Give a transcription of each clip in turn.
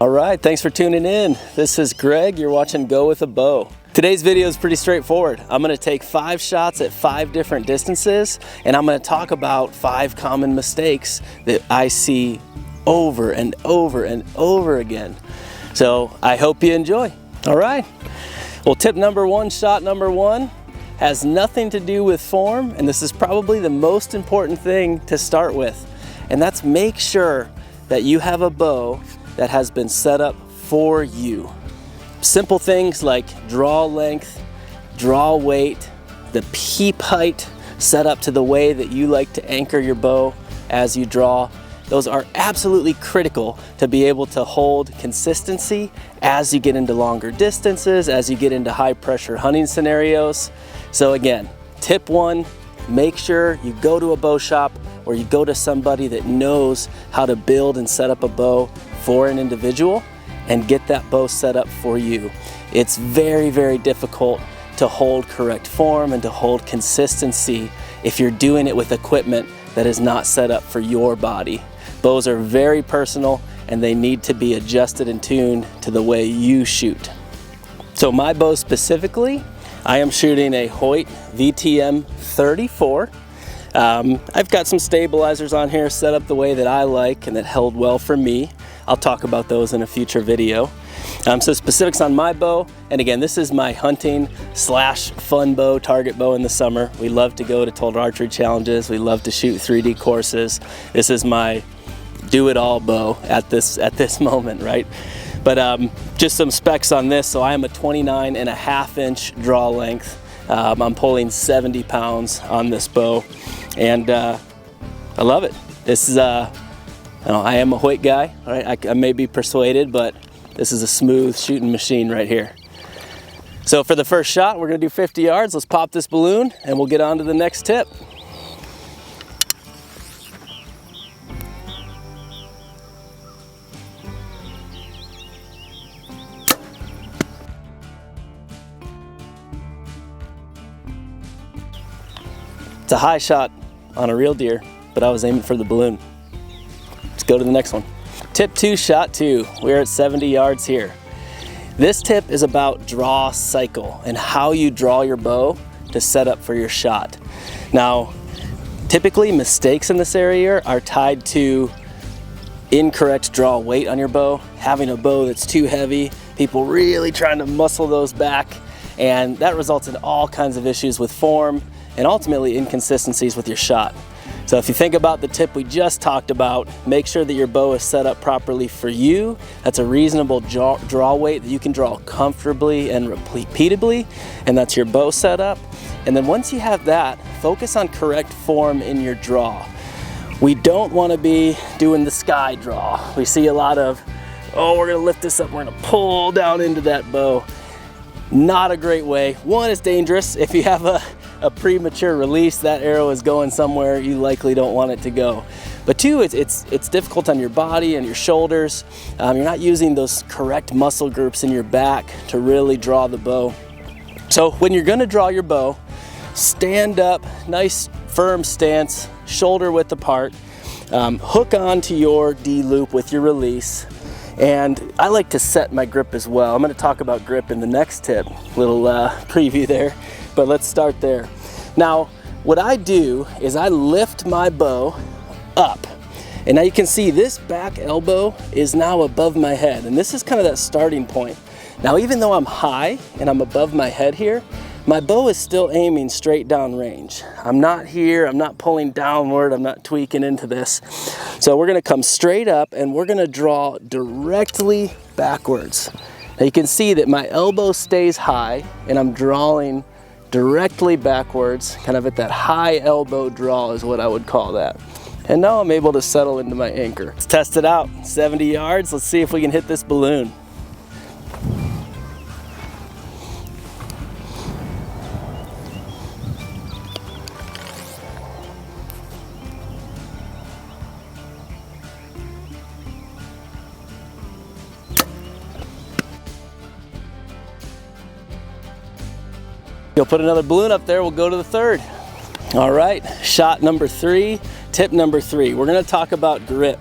All right, thanks for tuning in. This is Greg, you're watching Go With A Bow. Today's video is pretty straightforward. I'm gonna take 5 shots at 5 different distances, and I'm gonna talk about 5 common mistakes that I see over and over and over again. So I hope you enjoy. All right, well, tip number 1, shot number 1, has nothing to do with form, and this is probably the most important thing to start with, and that's make sure that you have a bow that has been set up for you. Simple things like draw length, draw weight, the peep height set up to the way that you like to anchor your bow as you draw. Those are absolutely critical to be able to hold consistency as you get into longer distances, as you get into high pressure hunting scenarios. So again, tip 1, make sure you go to a bow shop or you go to somebody that knows how to build and set up a bow for an individual and get that bow set up for you. It's very, very difficult to hold correct form and to hold consistency if you're doing it with equipment that is not set up for your body. Bows are very personal and they need to be adjusted and tuned to the way you shoot. So my bow specifically, I am shooting a Hoyt VTM 34. I've got some stabilizers on here set up the way that I like and that held well for me. I'll talk about those in a future video. So specifics on my bow, and again, this is my hunting / fun bow, target bow in the summer. We love to go to Total Archery challenges. We love to shoot 3D courses. This is my do-it-all bow at this moment, right? But just some specs on this. So I am a 29.5-inch draw length. I'm pulling 70 pounds on this bow, and I love it. This is I am a Hoyt guy, right? I may be persuaded, but this is a smooth shooting machine right here. So for the first shot, we're gonna do 50 yards. Let's pop this balloon and we'll get on to the next tip. It's a high shot on a real deer, but I was aiming for the balloon. Let's go to the next one. Tip 2, shot 2. We're at 70 yards here. This tip is about draw cycle and how you draw your bow to set up for your shot. Now, typically mistakes in this area are tied to incorrect draw weight on your bow, having a bow that's too heavy, people really trying to muscle those back, and that results in all kinds of issues with form and ultimately inconsistencies with your shot. So if you think about the tip we just talked about, make sure that your bow is set up properly for you. That's a reasonable draw weight that you can draw comfortably and repeatably, and that's your bow setup. And then once you have that, focus on correct form in your draw. We don't want to be doing the sky draw. We see a lot of, oh, we're gonna lift this up, we're gonna pull down into that bow. Not a great way. 1, it's dangerous. If you have a premature release, that arrow is going somewhere you likely don't want it to go. But 2, it's difficult on your body and your shoulders. You're not using those correct muscle groups in your back to really draw the bow. So when you're gonna draw your bow, stand up, nice firm stance, shoulder width apart, hook onto your D loop with your release. And I like to set my grip as well. I'm gonna talk about grip in the next tip, little preview there, but let's start there. Now, what I do is I lift my bow up. And now you can see this back elbow is now above my head, and this is kind of that starting point. Now, even though I'm high and I'm above my head here, my bow is still aiming straight down range. I'm not here, I'm not pulling downward, I'm not tweaking into this. So we're gonna come straight up and we're gonna draw directly backwards. Now you can see that my elbow stays high and I'm drawing directly backwards, kind of at that high elbow draw is what I would call that. And now I'm able to settle into my anchor. Let's test it out, 70 yards. Let's see if we can hit this balloon. You'll put another balloon up there, we'll go to the third. All right, shot number 3, tip number 3. We're gonna talk about grip.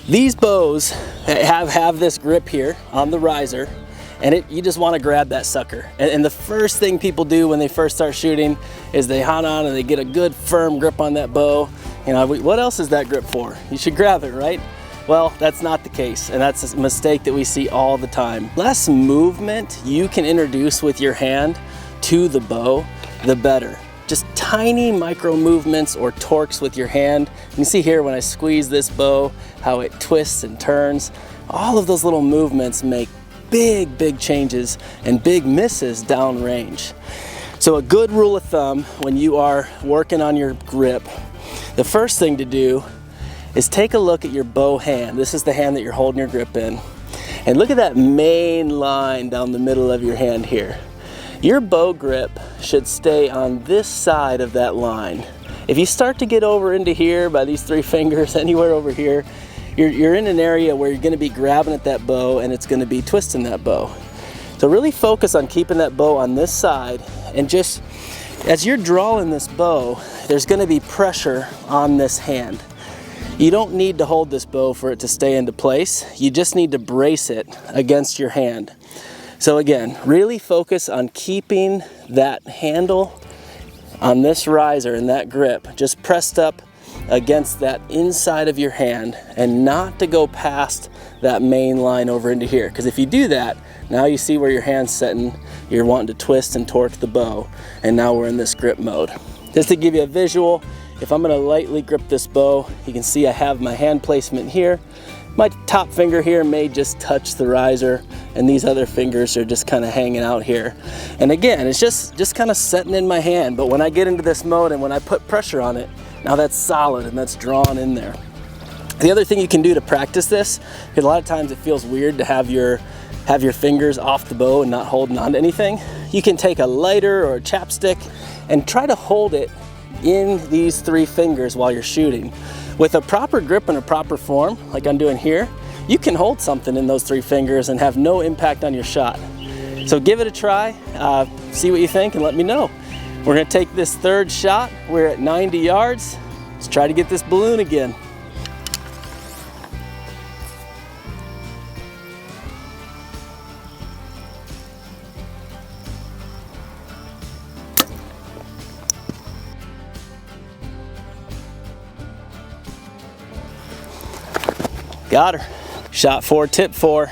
These bows have this grip here on the riser, and you just want to grab that sucker. And the first thing people do when they first start shooting is they hunt on and they get a good firm grip on that bow. You know, what else is that grip for? You should grab it, right? Well, that's not the case, and that's a mistake that we see all the time. Less movement you can introduce with your hand to the bow, the better. Just tiny micro movements or torques with your hand. You can see here when I squeeze this bow, how it twists and turns. All of those little movements make big changes and big misses downrange. So a good rule of thumb when you are working on your grip, the first thing to do is take a look at your bow hand. This is the hand that you're holding your grip in. And look at that main line down the middle of your hand here. Your bow grip should stay on this side of that line. If you start to get over into here by these 3 fingers, anywhere over here, you're in an area where you're going to be grabbing at that bow and it's going to be twisting that bow. So really focus on keeping that bow on this side, and just as you're drawing this bow, there's going to be pressure on this hand. You don't need to hold this bow for it to stay into place. You just need to brace it against your hand. So again, really focus on keeping that handle on this riser and that grip just pressed up against that inside of your hand, and not to go past that main line over into here. Because if you do that, now you see where your hand's setting, you're wanting to twist and torque the bow, and now we're in this grip mode. Just to give you a visual, if I'm going to lightly grip this bow, you can see I have my hand placement here. My top finger here may just touch the riser, and these other fingers are just kind of hanging out here. And again, it's just kind of setting in my hand, but when I get into this mode and when I put pressure on it, now that's solid and that's drawn in there. The other thing you can do to practice this, because a lot of times it feels weird to have your fingers off the bow and not holding on to anything, you can take a lighter or a chapstick and try to hold it in these 3 fingers while you're shooting. With a proper grip and a proper form, like I'm doing here, you can hold something in those 3 fingers and have no impact on your shot. So give it a try, see what you think, and let me know. We're gonna take this 3rd shot. We're at 90 yards. Let's try to get this balloon again. Got her. Shot 4, tip 4.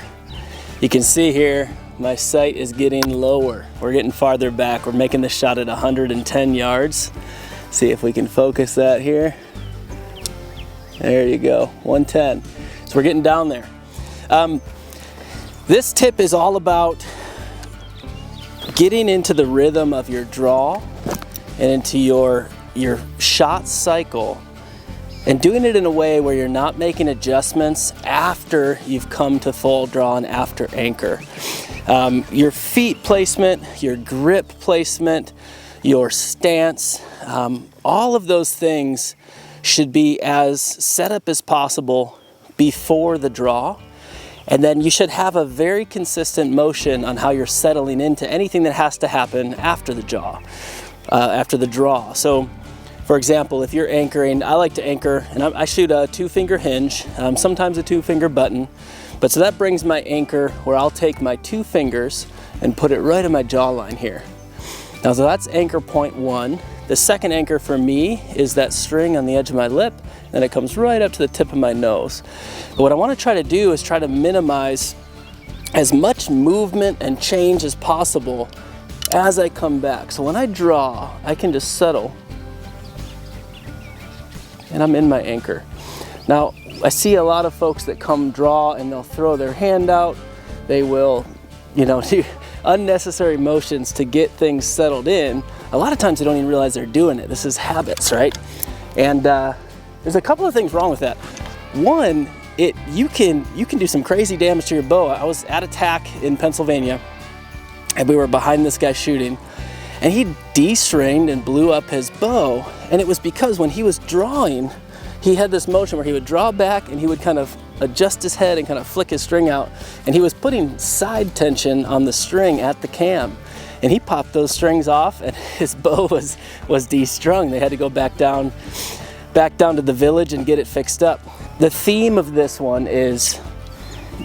You can see here, my sight is getting lower. We're getting farther back. We're making this shot at 110 yards. See if we can focus that here. There you go, 110. So we're getting down there. This tip is all about getting into the rhythm of your draw and into your shot cycle, and doing it in a way where you're not making adjustments after you've come to full draw and after anchor. Your feet placement, your grip placement, your stance, all of those things should be as set up as possible before the draw. And then you should have a very consistent motion on how you're settling into anything that has to happen after the draw. So, for example, if you're anchoring, I like to anchor, and I shoot a 2-finger hinge, sometimes a 2-finger button. But so that brings my anchor where I'll take my 2 fingers and put it right in my jawline here. Now, so that's anchor point 1. The second anchor for me is that string on the edge of my lip, and it comes right up to the tip of my nose. But what I want to try to do is try to minimize as much movement and change as possible as I come back. So when I draw, I can just settle, and I'm in my anchor. Now, I see a lot of folks that come draw and they'll throw their hand out. They will, do unnecessary motions to get things settled in. A lot of times they don't even realize they're doing it. This is habits, right? And there's a couple of things wrong with that. One, you can do some crazy damage to your bow. I was at a tack in Pennsylvania, and we were behind this guy shooting, and he de-stringed and blew up his bow. And it was because when he was drawing, he had this motion where he would draw back and he would kind of adjust his head and kind of flick his string out. And he was putting side tension on the string at the cam. And he popped those strings off and his bow was de-strung. They had to go back down to the village and get it fixed up. The theme of this one is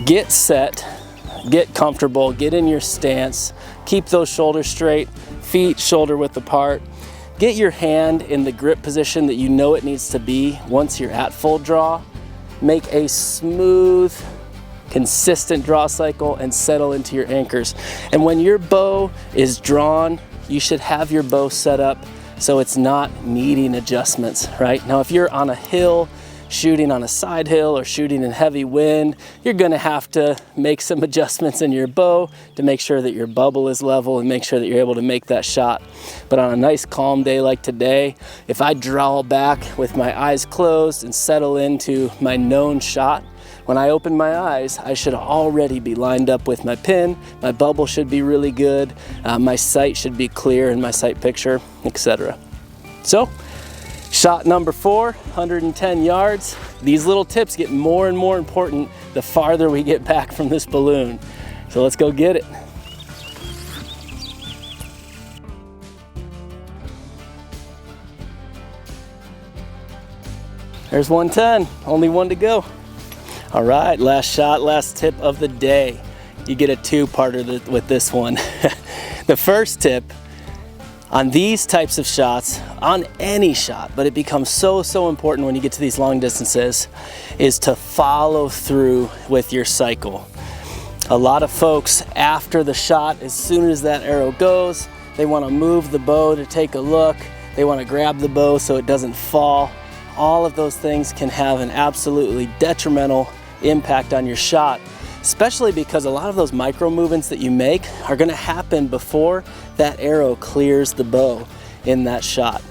get set, get comfortable, get in your stance, keep those shoulders straight, feet shoulder width apart. Get your hand in the grip position that you know it needs to be once you're at full draw. Make a smooth, consistent draw cycle and settle into your anchors. And when your bow is drawn, you should have your bow set up so it's not needing adjustments, right? Now, if you're on a hill, shooting on a side hill or shooting in heavy wind, you're gonna have to make some adjustments in your bow to make sure that your bubble is level and make sure that you're able to make that shot. But on a nice calm day like today, if I draw back with my eyes closed and settle into my known shot, when I open my eyes, I should already be lined up with my pin, my bubble should be really good, my sight should be clear in my sight picture, etc. So, shot number 4, 110 yards. These little tips get more and more important the farther we get back from this balloon. So let's go get it. There's 110, only one to go. All right, last shot, last tip of the day. You get a two-parter with this one. The first tip, on these types of shots, on any shot, but it becomes so important when you get to these long distances, is to follow through with your cycle. A lot of folks, after the shot, as soon as that arrow goes, they want to move the bow to take a look. They want to grab the bow so it doesn't fall. All of those things can have an absolutely detrimental impact on your shot, especially because a lot of those micro movements that you make are going to happen before that arrow clears the bow in that shot.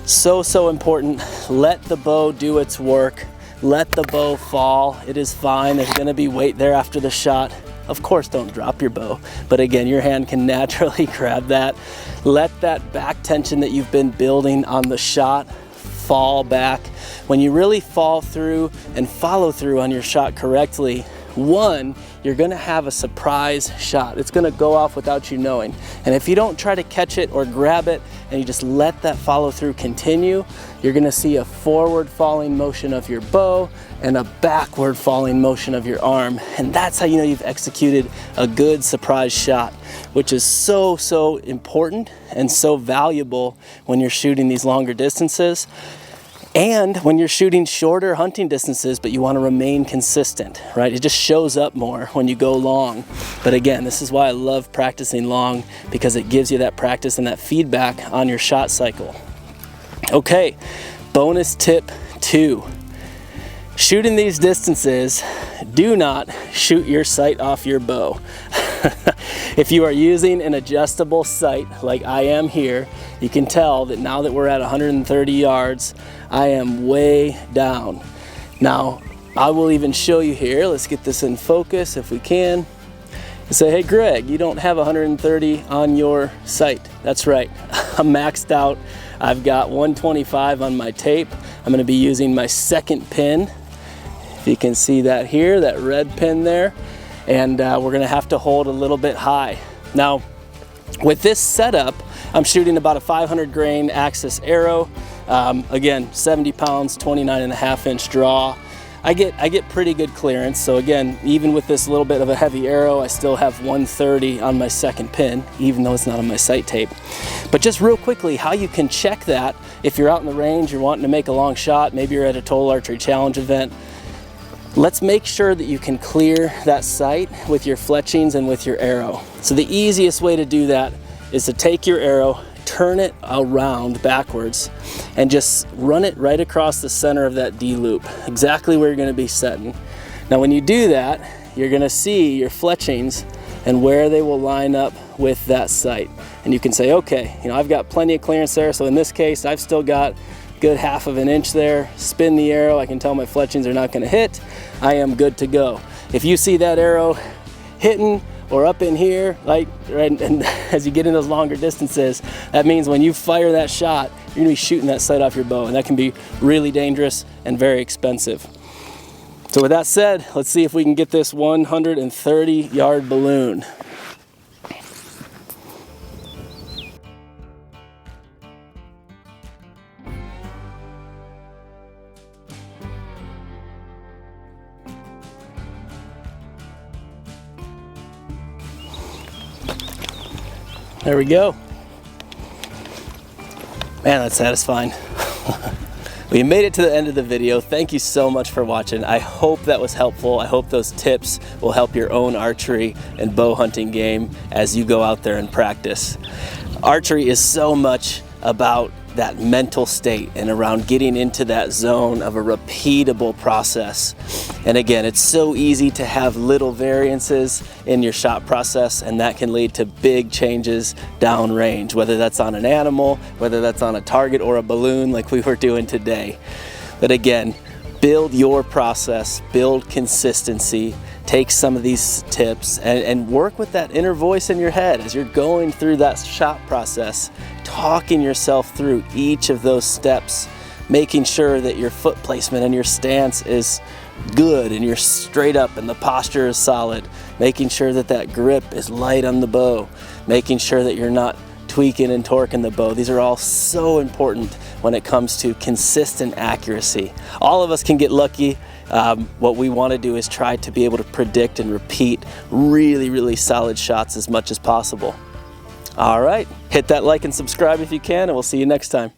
So important. Let the bow do its work. Let the bow fall. It is fine. There's going to be weight there after the shot. Of course, don't drop your bow, but again, your hand can naturally grab that. Let that back tension that you've been building on the shot fall back. When you really fall through and follow through on your shot correctly, one, you're gonna have a surprise shot. It's gonna go off without you knowing. And if you don't try to catch it or grab it and you just let that follow through continue, you're gonna see a forward falling motion of your bow and a backward falling motion of your arm. And that's how you know you've executed a good surprise shot, which is so important and so valuable when you're shooting these longer distances. And when you're shooting shorter hunting distances, but you want to remain consistent, right? It just shows up more when you go long. But again, this is why I love practicing long, because it gives you that practice and that feedback on your shot cycle. Okay, bonus tip 2. Shooting these distances, do not shoot your sight off your bow. If you are using an adjustable sight like I am here, you can tell that now that we're at 130 yards, I am way down. Now, I will even show you here. Let's get this in focus if we can. And say, hey Greg, you don't have 130 on your sight. That's right, I'm maxed out. I've got 125 on my tape. I'm gonna be using my second pin. If you can see that here, that red pin there. And we're gonna have to hold a little bit high. Now, with this setup, I'm shooting about a 500 grain Axis arrow. Again, 70 pounds, 29.5-inch draw. I get pretty good clearance. So again, even with this little bit of a heavy arrow, I still have 130 on my second pin, even though it's not on my sight tape. But just real quickly, how you can check that, if you're out in the range, you're wanting to make a long shot, maybe you're at a Total Archery Challenge event, let's make sure that you can clear that sight with your fletchings and with your arrow. So the easiest way to do that is to take your arrow, turn it around backwards, and just run it right across the center of that D loop, exactly where you're going to be setting. Now when you do that, you're going to see your fletchings and where they will line up with that sight. And you can say, okay, I've got plenty of clearance there, so in this case, I've still got good 1/2 inch there. Spin the arrow, I can tell my fletchings are not going to hit. I am good to go. If you see that arrow hitting or up in here, like right, and as you get in those longer distances, that means when you fire that shot, you're gonna be shooting that sight off your bow, and that can be really dangerous and very expensive. So with that said, let's see if we can get this 130-yard balloon. There we go. Man, that's satisfying. We made it to the end of the video. Thank you so much for watching. I hope that was helpful. I hope those tips will help your own archery and bow hunting game as you go out there and practice. Archery is so much about that mental state and around getting into that zone of a repeatable process. And again, it's so easy to have little variances in your shot process, and that can lead to big changes downrange, whether that's on an animal, whether that's on a target or a balloon like we were doing today. But again, build your process, build consistency, take some of these tips and work with that inner voice in your head as you're going through that shot process, talking yourself through each of those steps, making sure that your foot placement and your stance is good and you're straight up and the posture is solid, making sure that that grip is light on the bow, making sure that you're not tweaking and torquing the bow. These are all so important when it comes to consistent accuracy. All of us can get lucky. What we want to do is try to be able to predict and repeat really solid shots as much as possible. All right, hit that like and subscribe if you can, and we'll see you next time.